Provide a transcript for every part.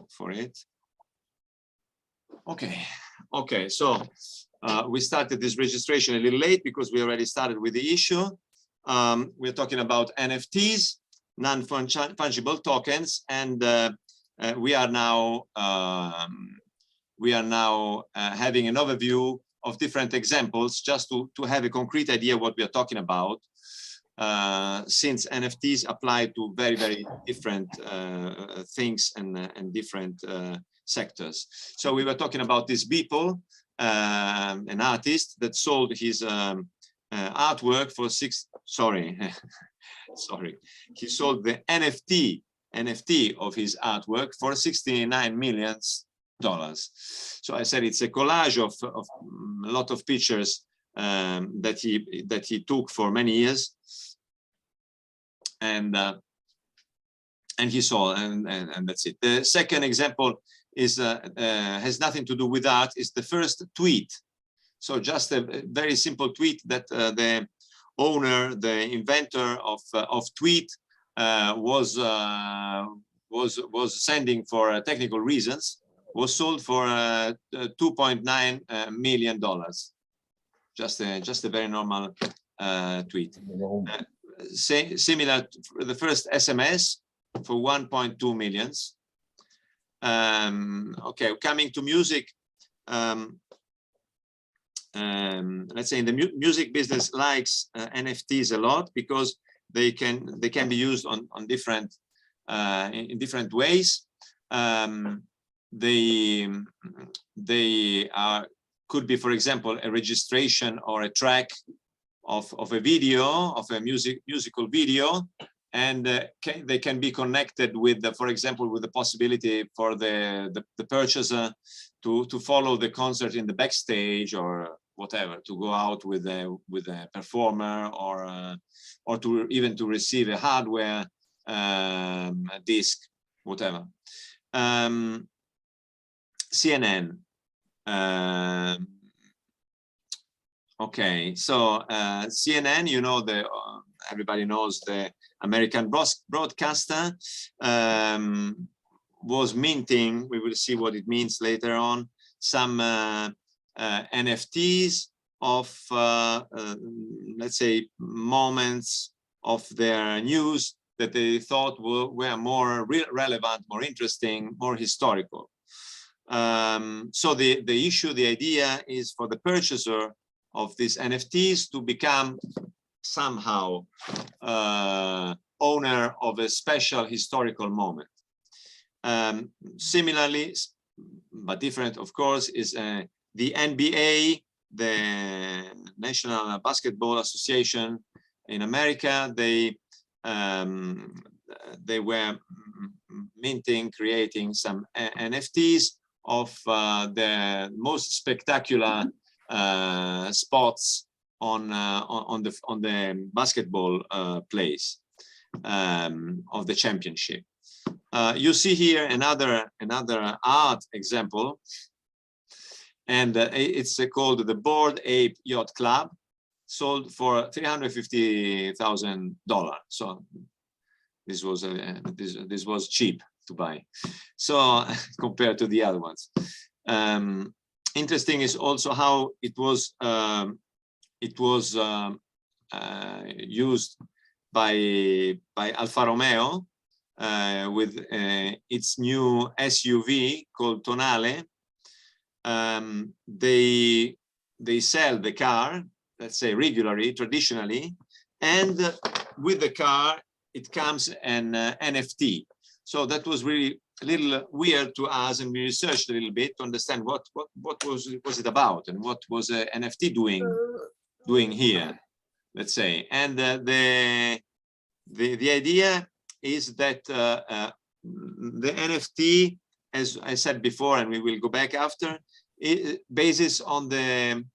look for it. Okay, so we started this registration a little late because we already started with the issue. We're talking about NFTs, non-fungible tokens, and we are now having an overview of different examples just to have a concrete idea what we are talking about, since NFTs apply to very different things and different sectors. So we were talking about this Beeple, an artist that sold his artwork for he sold the NFT of his artwork for $69 million. So I said it's a collage of a lot of pictures that he took for many years, and he sold, and that's it. The second example is has nothing to do with art. Is the first tweet. So just a very simple tweet that the owner, the inventor of tweet, was sending for technical reasons, was sold for $2.9 million. Just a very normal tweet. Similar to the first SMS for 1.2 million. Okay, coming to music. Let's say in the music business likes NFTs a lot because they can be used on different in different ways. They could be, for example, a registration or a track of a video, of a musical video, and they can be connected with, for example, with the possibility for the purchaser to follow the concert in the backstage or whatever, to go out with a performer, or to even to receive a hardware disc, whatever. CNN. Okay, so CNN, you know, everybody knows the American broadcaster, was minting, we will see what it means later on, some NFTs of, let's say, moments of their news that they thought were more relevant, more interesting, more historical. So the idea is for the purchaser of these NFTs to become somehow owner of a special historical moment. Similarly, but different, of course, is the NBA, the National Basketball Association in America. They were minting, creating some NFTs of the most spectacular spots on the basketball plays of the championship. You see here another art example, and it's called the Bored Ape Yacht Club, sold for $350,000. So this was cheap to buy, so compared to the other ones. Interesting is also how it was used by Alfa Romeo with its new SUV called Tonale. They sell the car, let's say, regularly, traditionally, and with the car it comes an NFT. So that was really a little weird to us, and we researched a little bit to understand what was it about, and what was NFT doing here, let's say. And the idea is that the NFT, as I said before, and we will go back after, it bases on the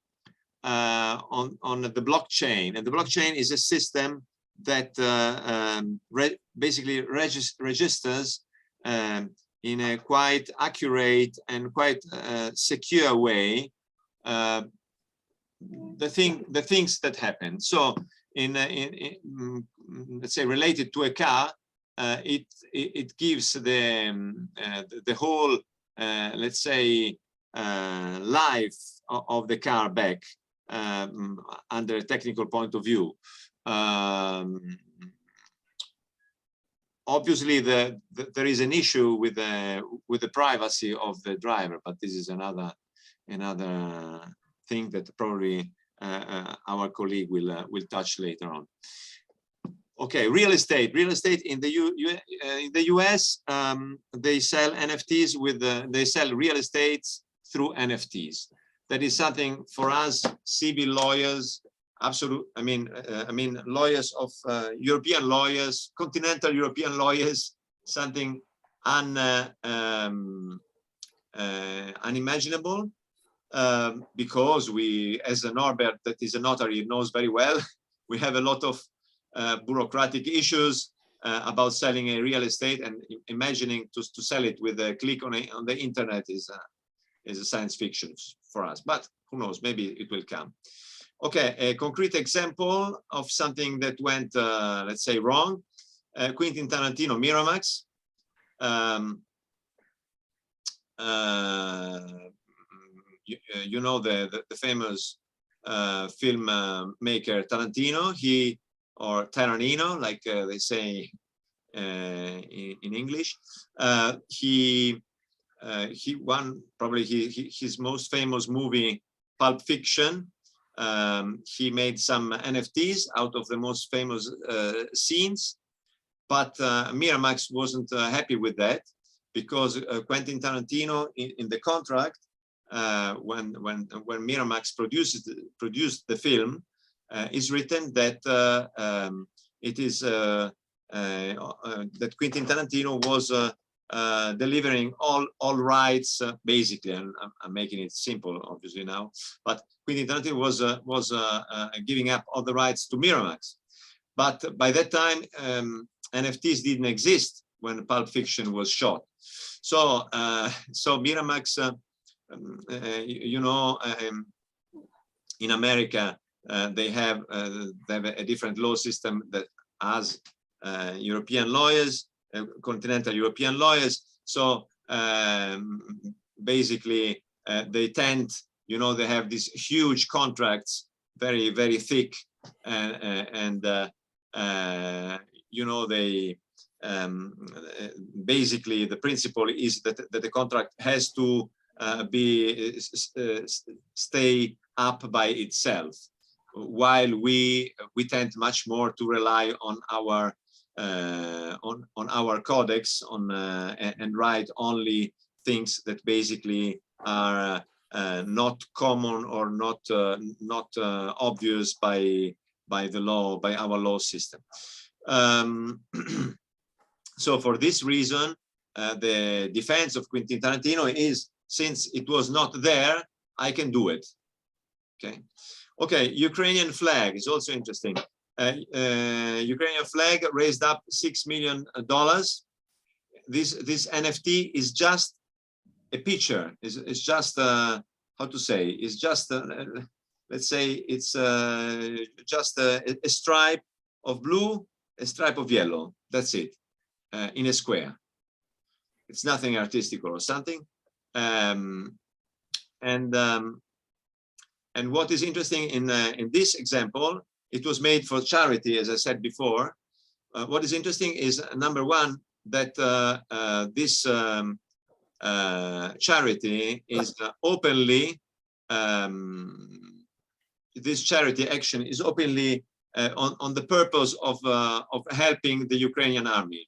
blockchain, and the blockchain is a system that basically registers in a quite accurate and quite secure way the things that happen. So in let's say related to a car, it gives the whole let's say life of the car back under a technical point of view. Obviously, there is an issue with the privacy of the driver, but this is another thing that probably our colleague will touch later on. Okay, real estate. Real estate in the US, they sell NFTs they sell real estate through NFTs. That is something for us civil lawyers. Absolute. I mean, lawyers of European lawyers, continental European lawyers, something unimaginable, because we, as a Norbert, that is a notary, knows very well, we have a lot of bureaucratic issues about selling a real estate, and imagining to sell it with a click on the internet is a science fiction for us. But who knows? Maybe it will come. Okay, a concrete example of something that went, let's say, wrong. Quentin Tarantino, Miramax. You know the famous film maker Tarantino. Or Tarantino, like they say in English. He won probably his most famous movie, Pulp Fiction. He made some NFTs out of the most famous scenes, but Miramax wasn't happy with that, because Quentin Tarantino in the contract, when Miramax produced the film, is written that it is that Quentin Tarantino was delivering all rights, basically, and I'm making it simple, obviously now, but Quentin Tarantino was giving up all the rights to Miramax. But by that time, NFTs didn't exist when Pulp Fiction was shot. So Miramax, you know, in America, they have a different law system that has European lawyers, continental European lawyers. So basically, they tend, you know, they have these huge contracts, very, very thick, and you know, they basically the principle is that the contract has to stay up by itself, while we tend much more to rely on our codex and write only things that basically are not common or not obvious by the law, by our law system. So for this reason, the defense of Quentin Tarantino is, since it was not there, I can do it. Okay, Ukrainian flag is also interesting. Ukrainian flag raised up $6 million. This NFT is just a picture. It's just how to say? It's just let's say it's just a stripe of blue, a stripe of yellow. That's it, in a square. It's nothing artistic or something. And what is interesting in this example, it was made for charity, as I said before. What is interesting is, number one, that this charity is openly, this charity action is openly on the purpose of helping the Ukrainian army.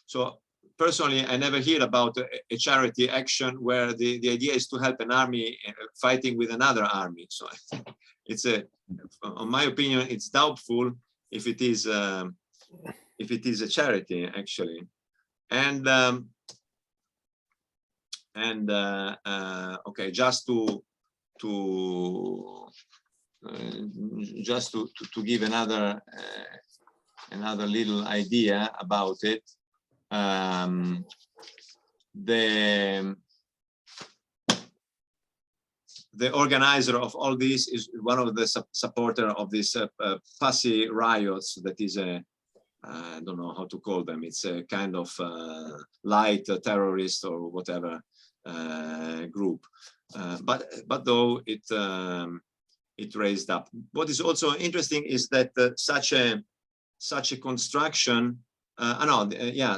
So personally, I never hear about a charity action where the idea is to help an army fighting with another army. So I think it's in my opinion, it's doubtful if it is a charity actually. And okay, just to give another little idea about it. The organizer of all this is one of the supporter of this Pussy riots. That is a I don't know how to call them. It's a kind of light terrorist or whatever group. But though it raised up. What is also interesting is that such a construction,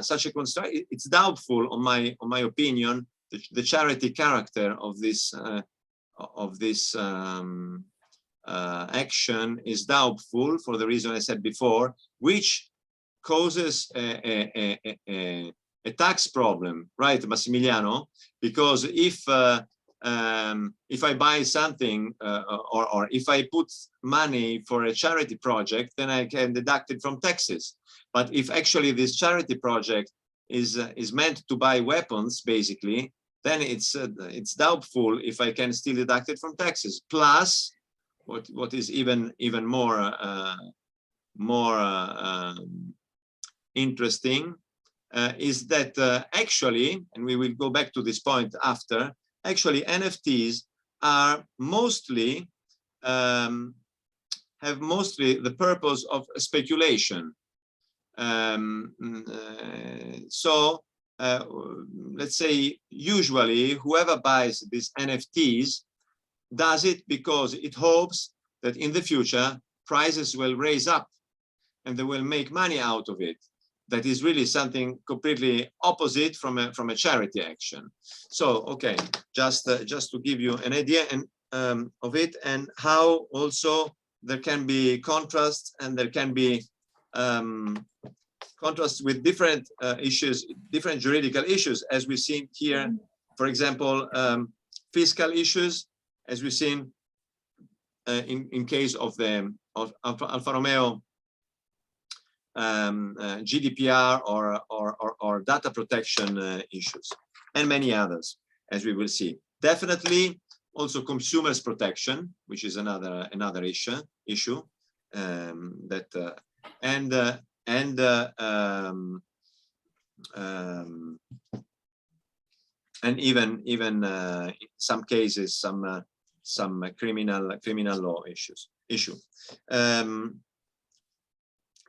such a construction. It's doubtful, on my opinion, the charity character of this action is doubtful for the reason I said before, which causes a tax problem, right, Massimiliano? Because if I buy something or if I put money for a charity project, then I can deduct it from taxes. But if actually this charity project is meant to buy weapons, basically, then it's doubtful if I can still deduct it from taxes. Plus, what is even more interesting is that actually, and we will go back to this point after, actually NFTs are mostly have mostly the purpose of speculation. Let's say usually whoever buys these NFTs does it because it hopes that in the future prices will raise up and they will make money out of it. That is really something completely opposite from a charity action. So, okay, just to give you an idea of it, and how also there can be contrasts, and there can be contrasts with different issues, different juridical issues, as we've seen here. For example, fiscal issues, as we've seen in case of the Alfa Romeo GDPR or data protection issues, and many others, as we will see. Definitely also consumers protection, which is another issue that and even in some cases some criminal law issue.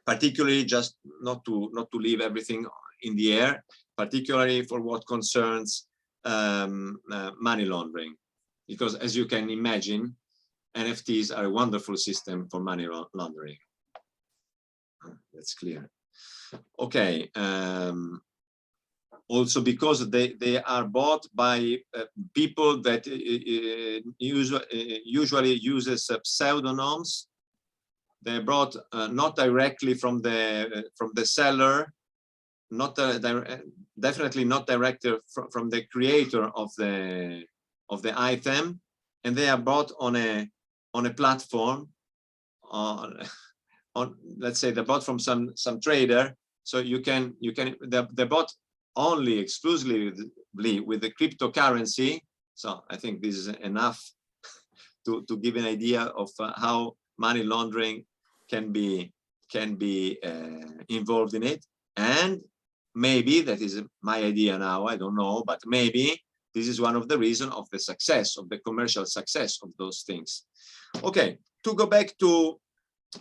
Particularly, just not to leave everything in the air, particularly for what concerns money laundering, because as you can imagine, NFTs are a wonderful system for money laundering. That's clear. Okay. Also because they are bought by people that usually uses pseudonyms. They're brought not directly from the seller, definitely not directly from the creator of the item, and they are bought on a platform. Let's say they're bought from some trader. So they're bought only exclusively with the cryptocurrency. So I think this is enough to give an idea of how money laundering can be involved in it. And maybe, that is my idea now, I don't know, but maybe this is one of the reasons of the success, of the commercial success of those things. Okay, to go back to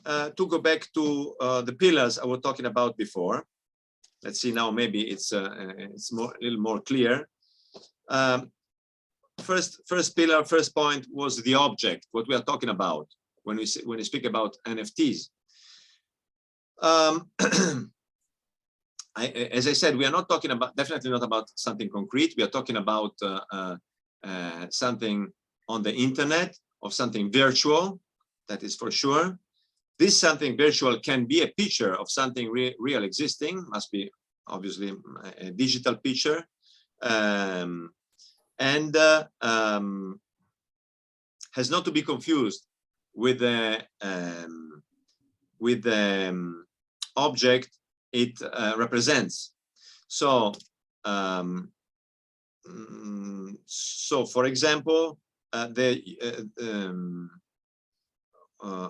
the pillars I was talking about before. Let's see now, maybe it's a little more clear. First pillar, first point was the object, what we are talking about when we speak about NFTs. As I said, we are not talking about, definitely not about something concrete. We are talking about something on the internet, of something virtual, that is for sure. This something virtual can be a picture of something real existing, must be obviously a digital picture, and has not to be confused with the object it represents. So, for example,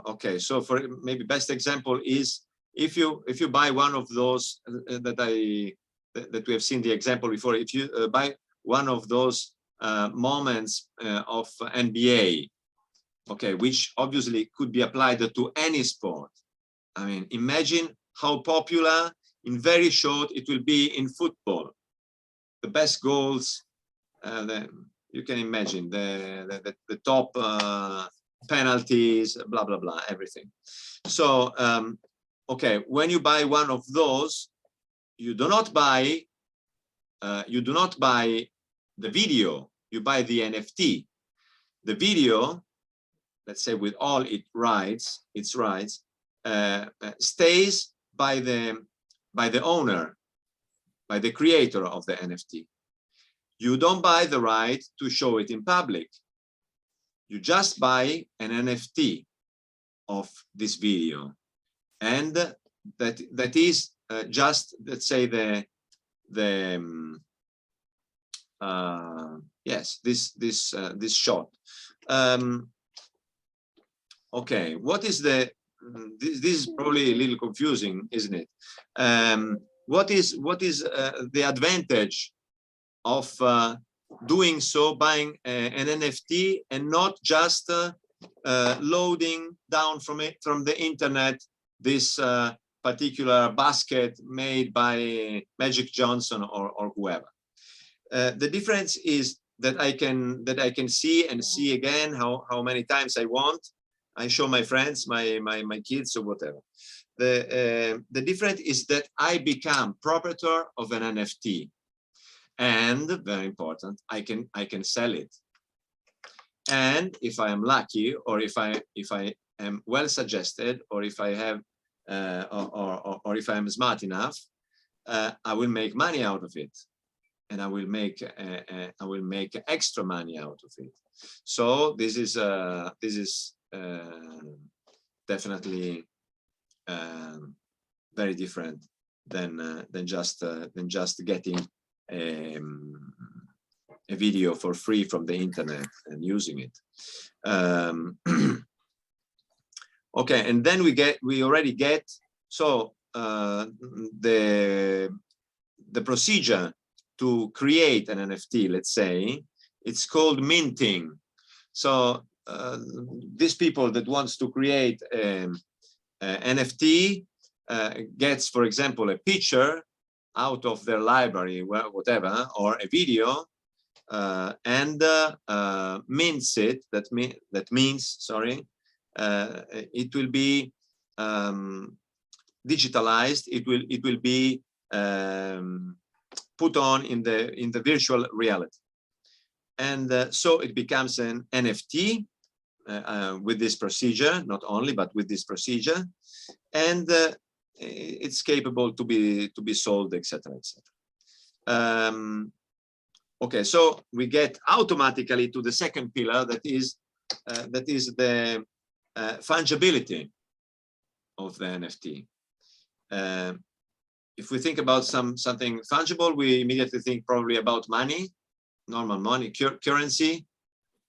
okay, so for maybe best example is if you buy one of those that we have seen the example before. If you buy one of those moments of NBA, okay, which obviously could be applied to any sport. I mean, imagine how popular in very short it will be in football. The best goals, you can imagine the top penalties, blah blah blah, everything. So okay, when you buy one of those, you do not buy the video, you buy the NFT. The video, let's say with all its rights, stays by the owner, by the creator of the NFT. You don't buy the right to show it in public. You just buy an NFT of this video, and that is just, let's say, yes, this shot. Okay, what is this is probably a little confusing, isn't it? What is the advantage of doing so, buying an NFT and not just loading down from the internet this particular basket made by Magic Johnson or whoever? The difference is that I can see and see again how many times I want. I show my friends, my kids, or whatever. The difference is that I become proprietor of an NFT, and very important, I can sell it. And if I am lucky, or if I am well suggested, or if I have or if I am smart enough, I will make money out of it, and I will make extra money out of it. So this is definitely very different than just getting a video for free from the internet and using it. Okay, and then we already get so the procedure to create an NFT, let's say, it's called minting. So these people that wants to create an NFT gets, for example, a picture out of their library, well, whatever, or a video, and mints it. That means, sorry, it will be digitalized. It will be put on in the virtual reality, and so it becomes an NFT with this procedure. Not only, but with this procedure, and it's capable to be sold, etc., etc. Okay, so we get automatically to the second pillar, that is the fungibility of the NFT. If we think about something fungible, we immediately think probably about money, normal money, currency.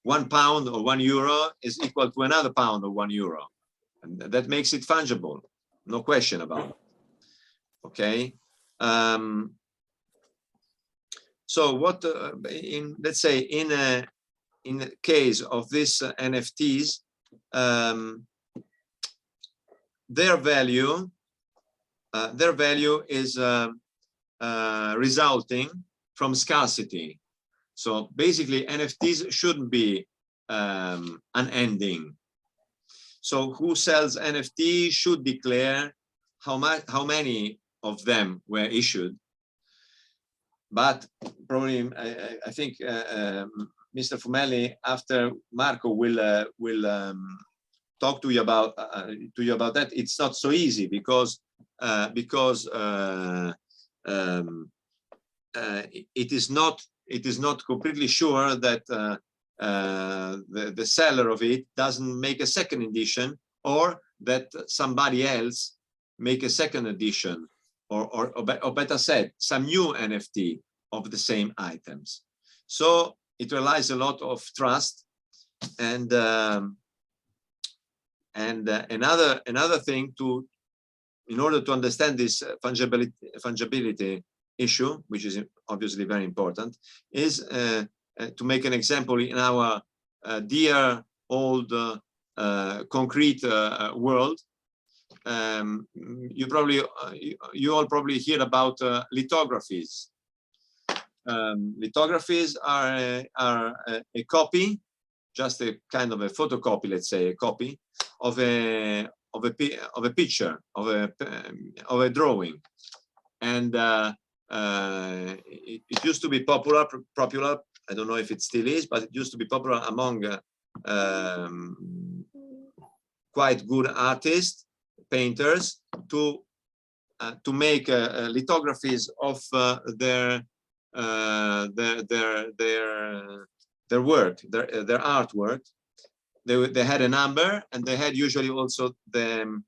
1 pound or 1 euro is equal to another pound or 1 euro, and that makes it fungible, no question about it. Okay. So what let's say in the case of these NFTs, their value is resulting from scarcity. So basically, NFTs shouldn't be unending. So who sells NFT should declare how many of them were issued. But probably, I think Mr. Fumelli, after Marco, will talk to you about that. It's not so easy because it is not completely sure that the seller of it doesn't make a second edition, or that somebody else make a second edition, or better said, some new NFT of the same items. So it relies a lot of trust, and another thing in order to understand this fungibility issue, which is obviously very important, is to make an example in our dear old concrete world. you all probably hear about lithographies. Lithographies are a copy, just a kind of a photocopy, let's say, a copy of a picture, of a drawing, and it used to be popular. I don't know if it still is, but it used to be popular among quite good artists, painters, to make lithographies of their work, their artwork. They had a number, and they had usually also the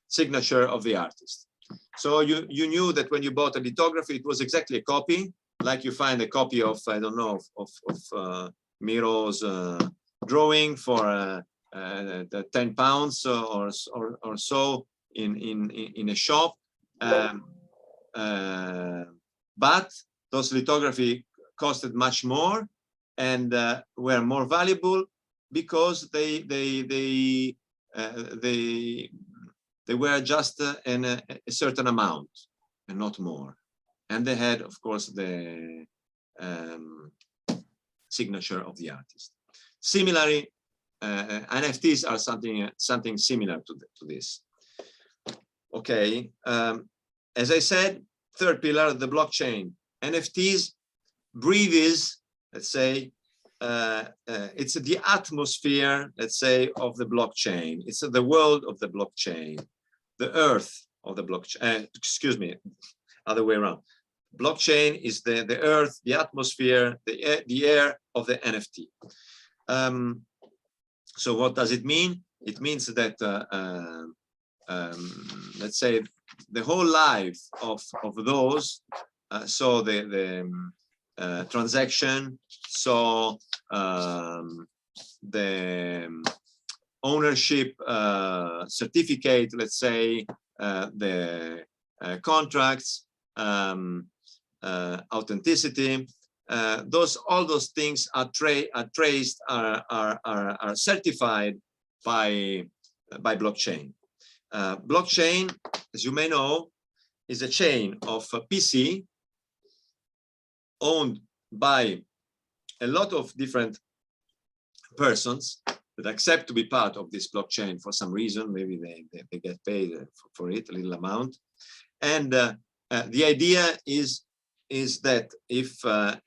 signature of the artist. So you knew that when you bought a lithography, it was exactly a copy, like you find a copy of, I don't know, of Miro's drawing for 10 pounds or so in a shop. But those lithography costed much more and were more valuable because they were just in a certain amount and not more. And they had, of course, the signature of the artist. Similarly, NFTs are something similar to this. Okay, as I said, third pillar, the blockchain. NFTs breathes, let's say, it's the atmosphere, let's say, of the blockchain. It's the world of the blockchain, the earth of the blockchain. Excuse me, other way around. Blockchain is the earth, the atmosphere, the air of the NFT. So what does it mean? It means that, let's say, the whole life of those, so the transaction, so the ownership certificate, let's say, the contracts, authenticity, all those things are traced, are certified by blockchain. Blockchain, as you may know, is a chain of PC owned by a lot of different persons that accept to be part of this blockchain for some reason. Maybe they get paid for it, a little amount. And the idea is that if a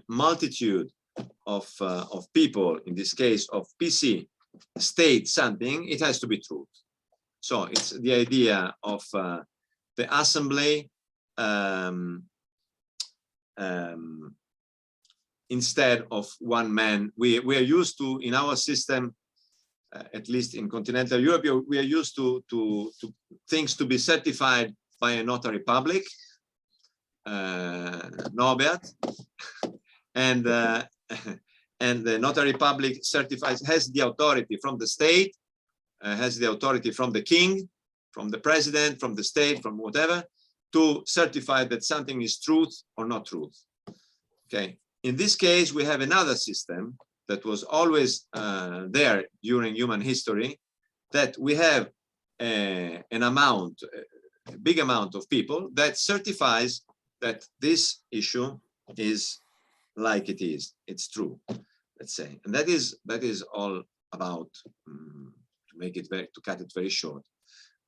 multitude of people, in this case of PC, state something, it has to be true. So it's the idea of the assembly instead of one man. We are used to, in our system, at least in continental Europe, we are used to things to be certified by a notary public, Norbert, and the notary public certifies, has the authority from the state, has the authority from the king, from the president, from the state, from whatever, to certify that something is truth or not truth. Okay. In this case, we have another system that was always there during human history, that we have a big amount of people that certifies that this issue is like it is, it's true, let's say. And that is all about, to cut it very short,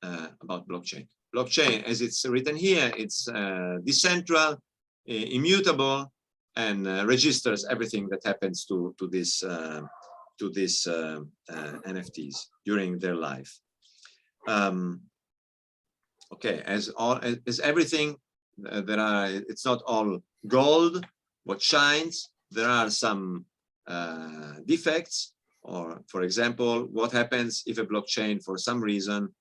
about blockchain. Blockchain, as it's written here, it's decentral, immutable, and registers everything that happens to these NFTs during their life. Okay, as everything, it's not all gold what shines. There are some defects, or for example, what happens if a blockchain for some reason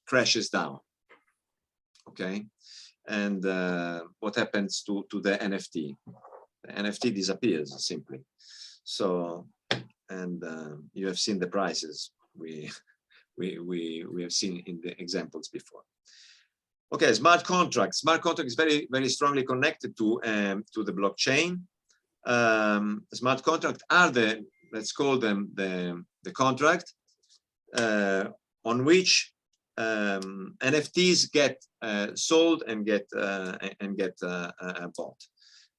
crashes down. Okay, and what happens to the NFT? The NFT disappears simply. So, and you have seen the prices we have seen in the examples before. Okay, smart contracts. Smart contract is very strongly connected to the blockchain. Smart contracts are the let's call them the contract, on which NFTs get sold and get bought,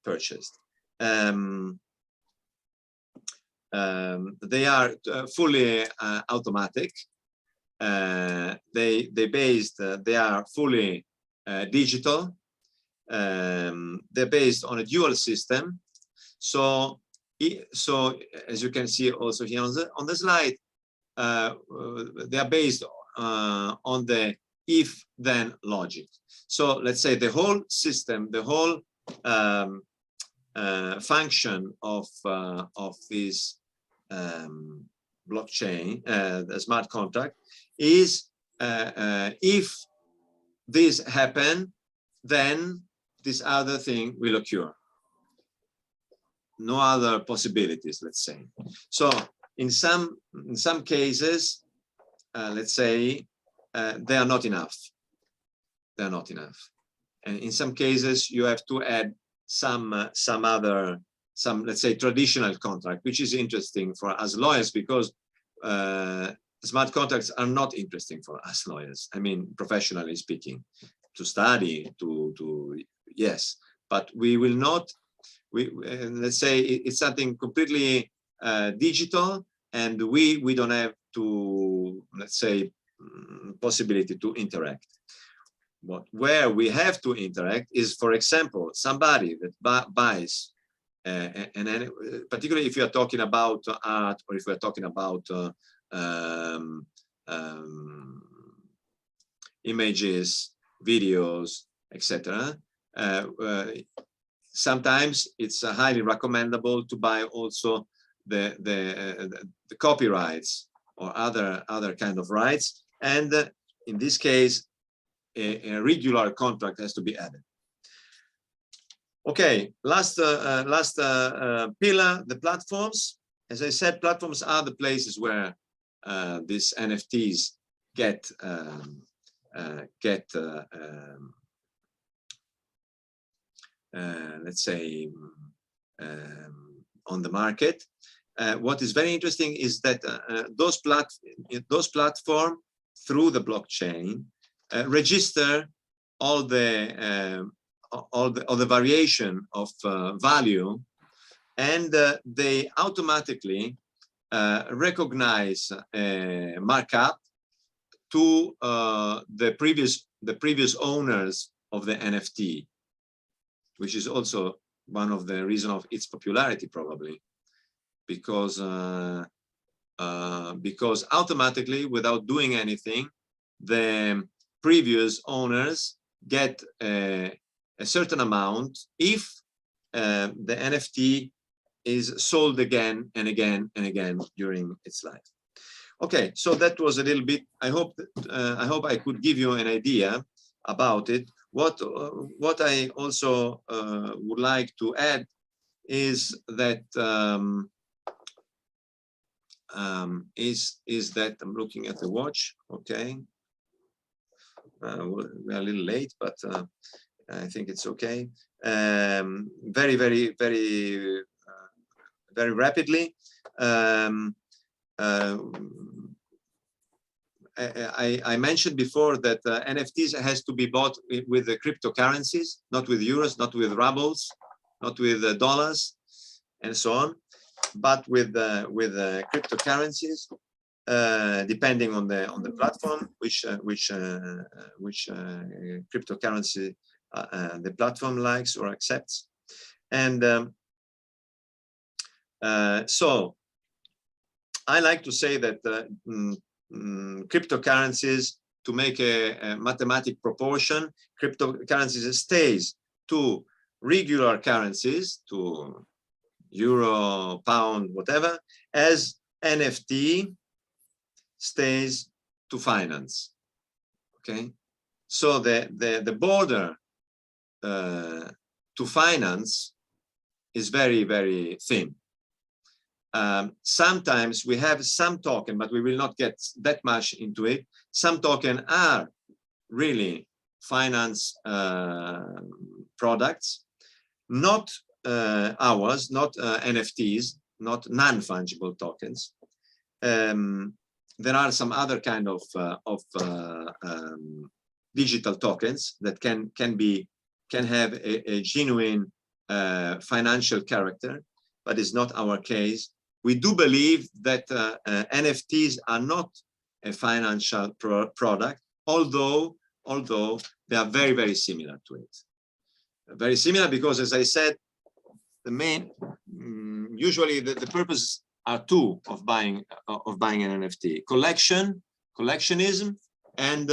purchased. They are fully automatic. They are fully digital. They're based on a dual system. So as you can see also here on the slide, they are based on the if-then logic. So let's say the whole system, the whole function of this blockchain, the smart contract, is if this happen, then this other thing will occur. No other possibilities, let's say. So in some cases, let's say, they are not enough. They are not enough. And in some cases, you have to add some let's say traditional contract, which is interesting for us lawyers, because smart contracts are not interesting for us lawyers. I mean, professionally speaking, to study, yes, but we will not. Let's say it's something completely digital, and we don't have to, let's say, possibility to interact. But where we have to interact is, for example, somebody that buys, and particularly if you are talking about art, or if we are talking about images, videos, etc. Sometimes it's highly recommendable to buy also the copyrights or other kind of rights, and in this case, a regular contract has to be added. Okay, last pillar, the platforms. As I said, platforms are the places where these NFTs get let's say, on the market. What is very interesting is that those platforms through the blockchain register all the variation of value, and they automatically recognize a markup to the previous owners of the NFT, which is also one of the reasons of its popularity, probably, because automatically, without doing anything, the previous owners get a certain amount if the NFT is sold again and again and again during its life. Okay, so that was a little bit. I hope I could give you an idea about it. What I also would like to add is that I'm looking at the watch. Okay, we're a little late, but I think it's okay. Very rapidly. I mentioned before that NFTs has to be bought with the cryptocurrencies, not with euros, not with rubles, not with dollars, and so on, but with cryptocurrencies, depending on the platform, which cryptocurrency the platform likes or accepts, and so I like to say that cryptocurrencies, to make a mathematic proportion, cryptocurrencies stays to regular currencies, to euro, pound, whatever, as NFT stays to finance. Okay, so the border to finance is very thin. Sometimes we have some token, but we will not get that much into it. Some token are really finance products, not ours, not NFTs, not non-fungible tokens. There are some other kind of digital tokens that can have a genuine financial character, but it's not our case. We do believe that NFTs are not a financial product, although they are very, very similar to it. Very similar because, as I said, the main usually the purpose are two of buying an NFT: collectionism, and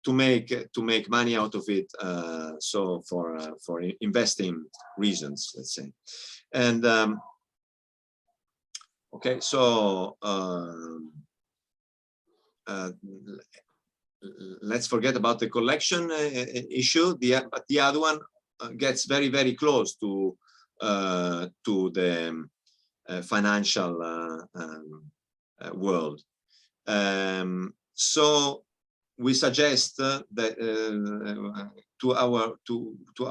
to make money out of it. So for investing reasons, let's say. And okay, so let's forget about the collection issue. But the other one gets very, very close to the financial world. So we suggest that to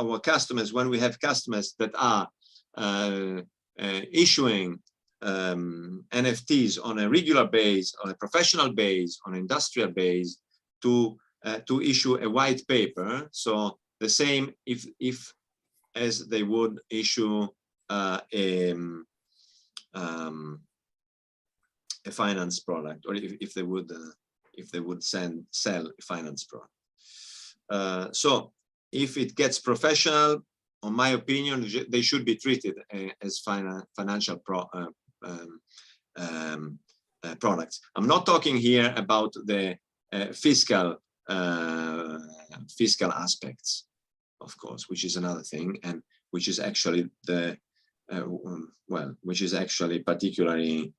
our customers, when we have customers that are issuing NFTs on a regular base, on a professional base, on an industrial base, to issue a white paper. So the same if as they would issue a finance product, or if they would sell a finance product. So if it gets professional, in my opinion, they should be treated as financial products. I'm not talking here about the fiscal aspects, of course, which is another thing, and which is actually the which is actually particularly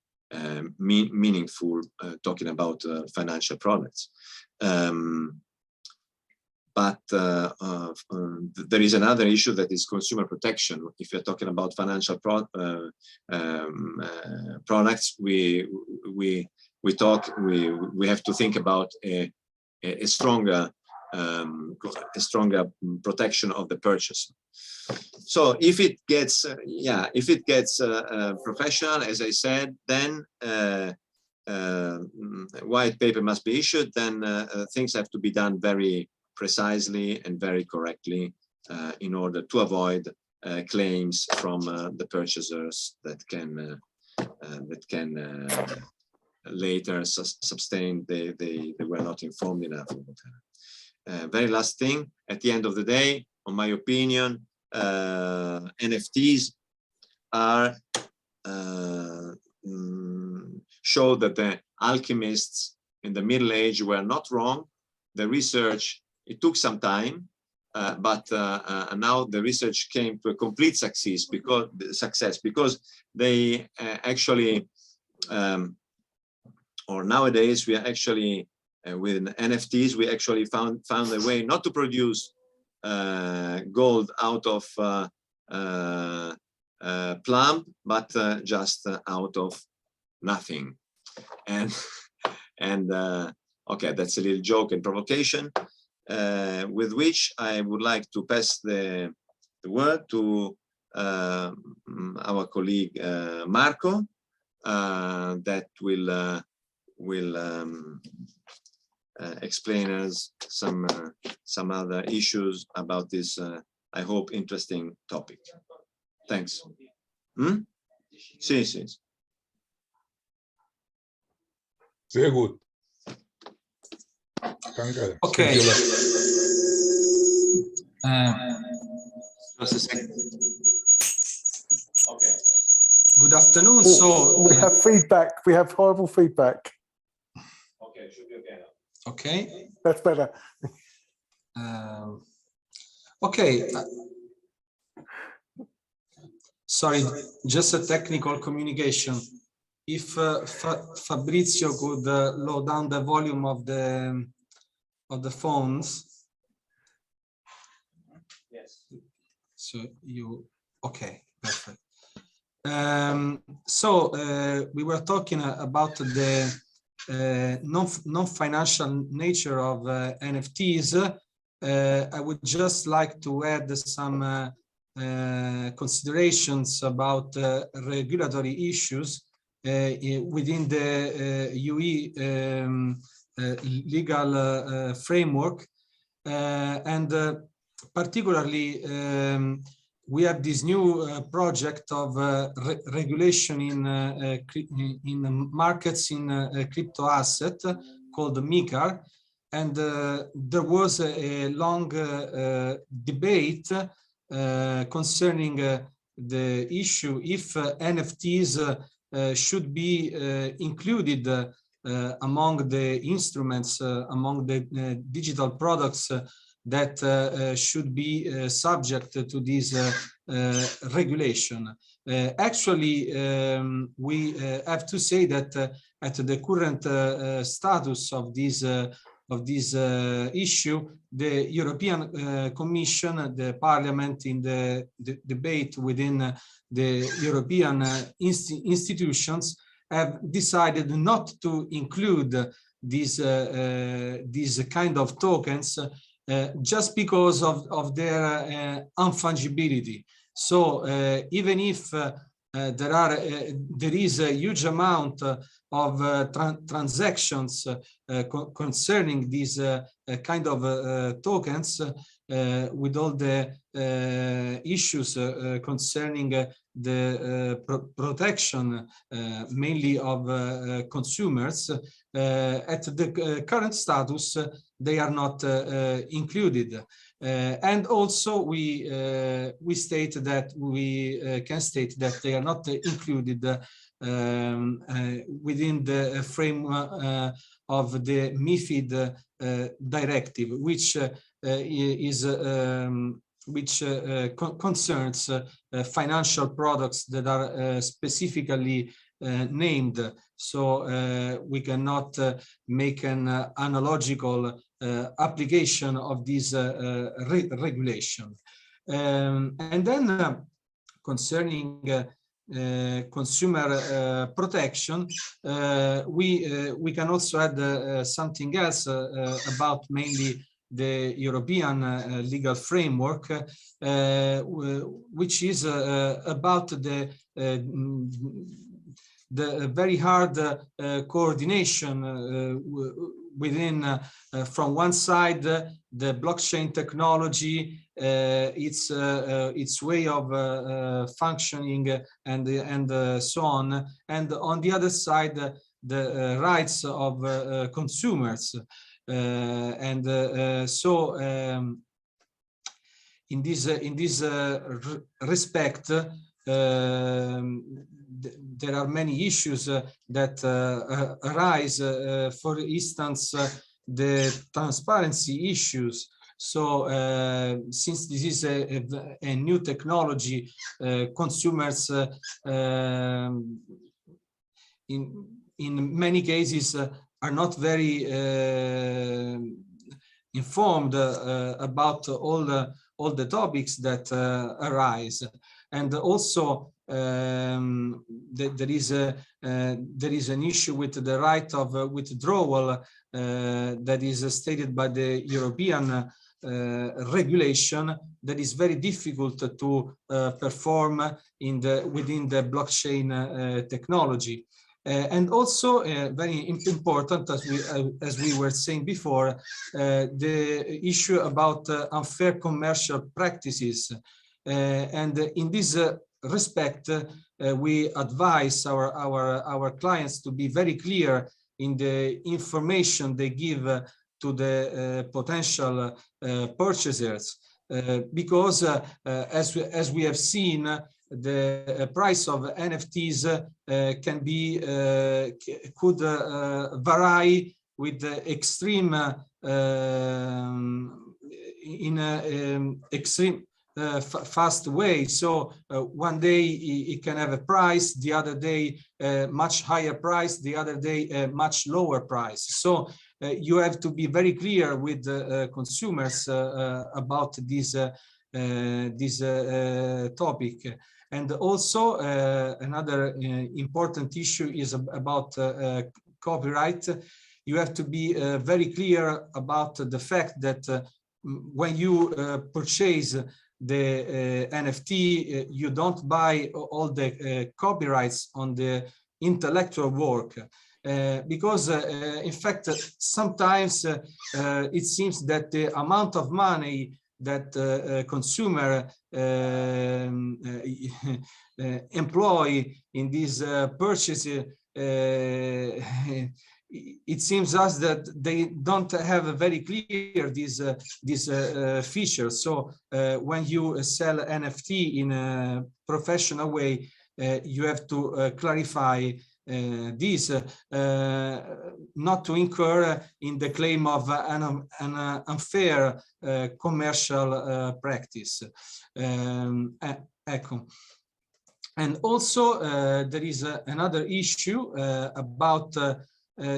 meaningful talking about financial products. But there is another issue, that is consumer protection. If you're talking about financial products, we have to think about a stronger protection of the purchaser. So if it gets professional, as I said, then white paper must be issued. Then things have to be done very precisely and very correctly in order to avoid claims from the purchasers that can later sustain they were not informed enough. Very last thing, at the end of the day, in my opinion, NFTs are show that the alchemists in the Middle Age were not wrong. The research, it took some time, but now the research came to a complete success because they actually, or nowadays we are actually with NFTs, we actually found a way not to produce gold out of plum, but just out of nothing. And okay, that's a little joke and provocation, with which I would like to pass the word to our colleague Marco, that will explain us some other issues about this, I hope, interesting topic. Thanks. Sì, sì. Sehr gut. Danke. Okay. Just a second. Okay. Good afternoon. Oh, so we have feedback. We have horrible feedback. Okay, should be okay now. Okay. That's better. Okay. Sorry, just a technical communication. If Fabrizio could lower down the volume of the phones. Yes. So you, okay, perfect. So we were talking about the non-financial nature of NFTs. I would just like to add some considerations about regulatory issues within the UE legal framework, and particularly we have this new project of regulation in markets in crypto asset called MiCAR, and there was a long debate concerning the issue if NFTs should be included among the instruments, among the digital products that should be subject to this regulation. Actually, we have to say that at the current status of this issue, the European Commission, the Parliament, in the debate within the European institutions, have decided not to include these kind of tokens just because of their unfungibility. So even if there is a huge amount of transactions concerning these kind of tokens, with all the issues concerning the protection mainly of consumers, at the current status they are not included. And also we can state that they are not included within the frame of the MiFID directive, which concerns financial products that are specifically named. So we cannot make an analogical application of this regulation. And then concerning consumer protection, we can also add something else about mainly the European legal framework, which is about the very hard coordination within, from one side, the blockchain technology, its way of functioning, and so on, and on the other side, the rights of consumers. So in this respect, there are many issues that arise. For instance, the transparency issues. So since this is a new technology, consumers in many cases are not very informed about all the topics that arise. And also there is an issue with the right of withdrawal that is stated by the European regulation, that is very difficult to perform within the blockchain technology. And also very important, as we were saying before, the issue about unfair commercial practices. And in this respect, we advise our clients to be very clear in the information they give to the potential purchasers, because as we have seen, the price of NFTs could vary with extreme extreme fast way. So one day it can have a price, the other day much higher price, the other day a much lower price. So you have to be very clear with consumers about this topic. And also another important issue is about copyright. You have to be very clear about the fact that when you purchase the NFT, you don't buy all the copyrights on the intellectual work. Because in fact, sometimes it seems that the amount of money that consumer employ in this purchase, it seems us that they don't have a very clear this feature. So when you sell NFT in a professional way, you have to clarify this, not to incur in the claim of an unfair commercial practice. And also there is another issue about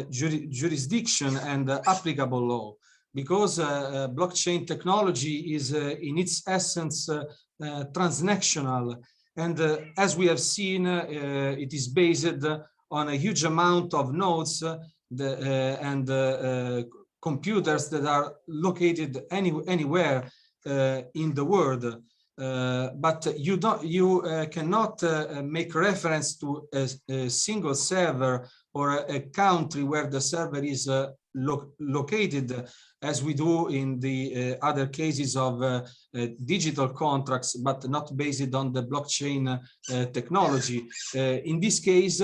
jurisdiction and applicable law, because blockchain technology is in its essence transnational, and as we have seen, it is based on a huge amount of nodes and computers that are located anywhere in the world. But you cannot make reference to a single server or a country where the server is located, as we do in the other cases of digital contracts, but not based on the blockchain technology. In this case,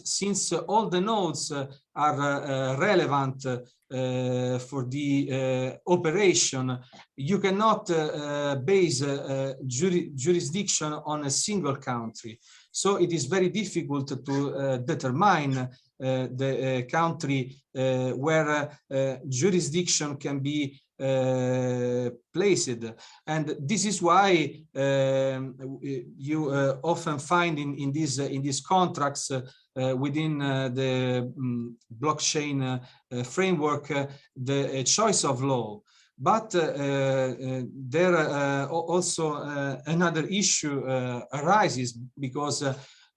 since all the nodes are relevant for the operation, you cannot base jurisdiction on a single country. So it is very difficult to determine the country where jurisdiction can be placed, and this is why you often find in these contracts within the blockchain framework the choice of law. But there also another issue arises, because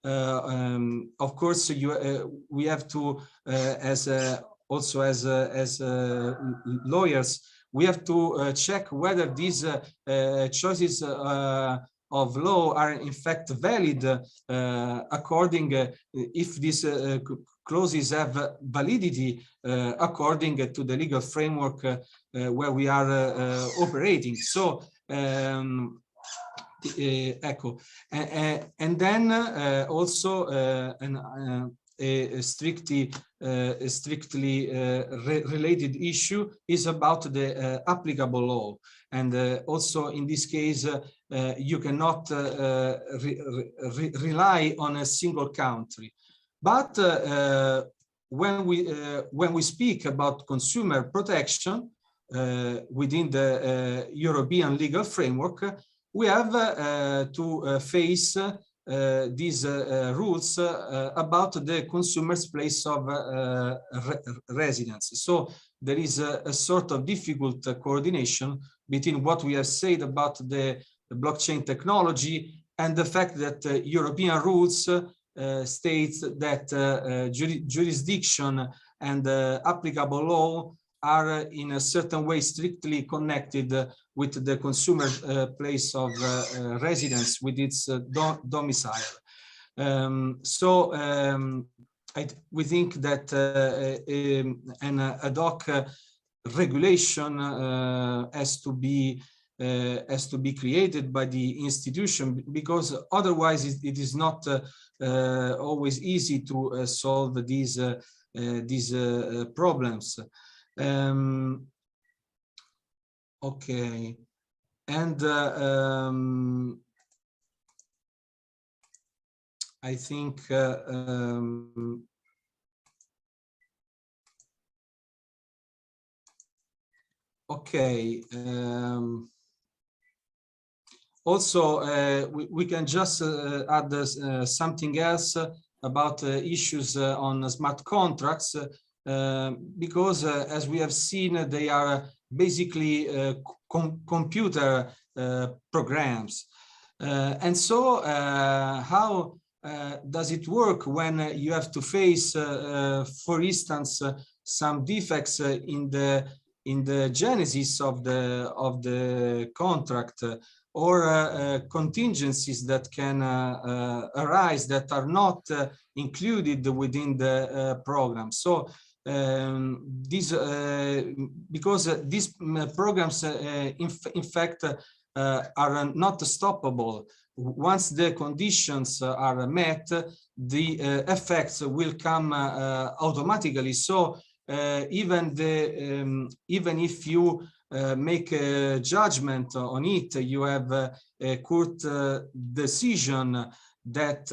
of course we have to as lawyers, we have to check whether these choices of law are in fact valid, according if these clauses have validity according to the legal framework where we are operating. So and then also a strictly related issue is about the applicable law, and also in this case you cannot rely on a single country. But when we speak about consumer protection within the European legal framework, we have to face these rules about the consumer's place of residence. So there is a sort of difficult coordination between what we have said about the blockchain technology and the fact that European rules states that jurisdiction and applicable law are in a certain way strictly connected with the consumer place of residence, with its domicile. We think that an ad hoc regulation has to be created by the institution, because otherwise it is not always easy to solve these problems. Okay, and I think okay. Also, we can just add something else about issues on smart contracts, because as we have seen, they are basically computer programs. And so how does it work when you have to face, for instance, some defects in in the genesis of the contract, or contingencies that can arise that are not included within the program. So because these programs in fact are not stoppable. Once the conditions are met, the effects will come automatically. So even if you make a judgment on it, you have a court decision that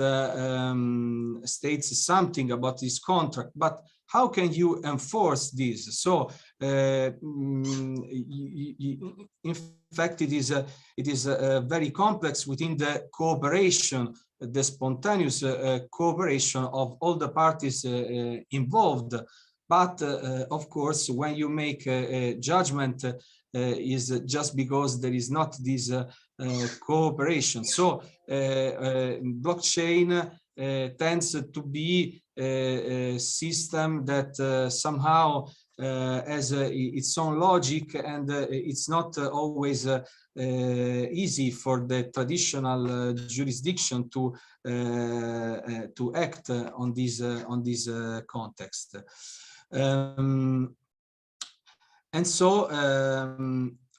states something about this contract, but how can you enforce this? So in fact, it is very complex within the cooperation, the spontaneous cooperation of all the parties involved. But of course, when you make a judgment, is just because there is not this cooperation. So blockchain tends to be a system that somehow has its own logic, and it's not always easy for the traditional jurisdiction to act on this context. And so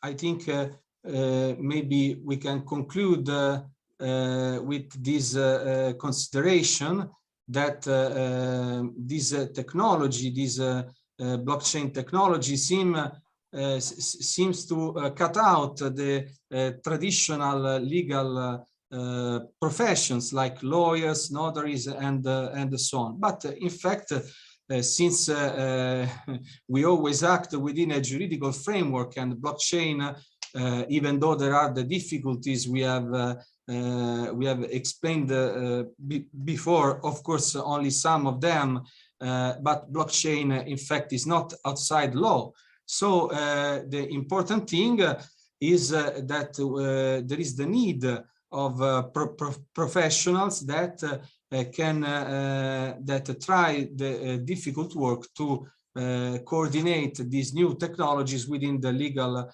I think maybe we can conclude with this consideration that this technology, this blockchain technology seems to cut out the traditional legal professions like lawyers, notaries, and so on. But in fact, since we always act within a juridical framework, and blockchain, even though there are the difficulties we have explained before, of course, only some of them, but blockchain, in fact, is not outside law. So the important thing is that there is the need of professionals that can try the difficult work to coordinate these new technologies within the legal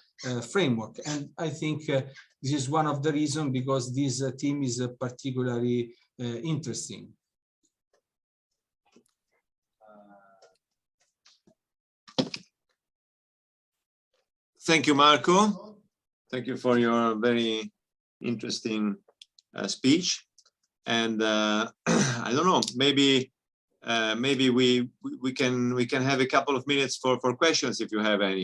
framework. And I think this is one of the reasons because this team is particularly interesting. Thank you, Marco. Thank you for your very interesting speech. And I don't know, maybe we can have a couple of minutes for questions if you have any.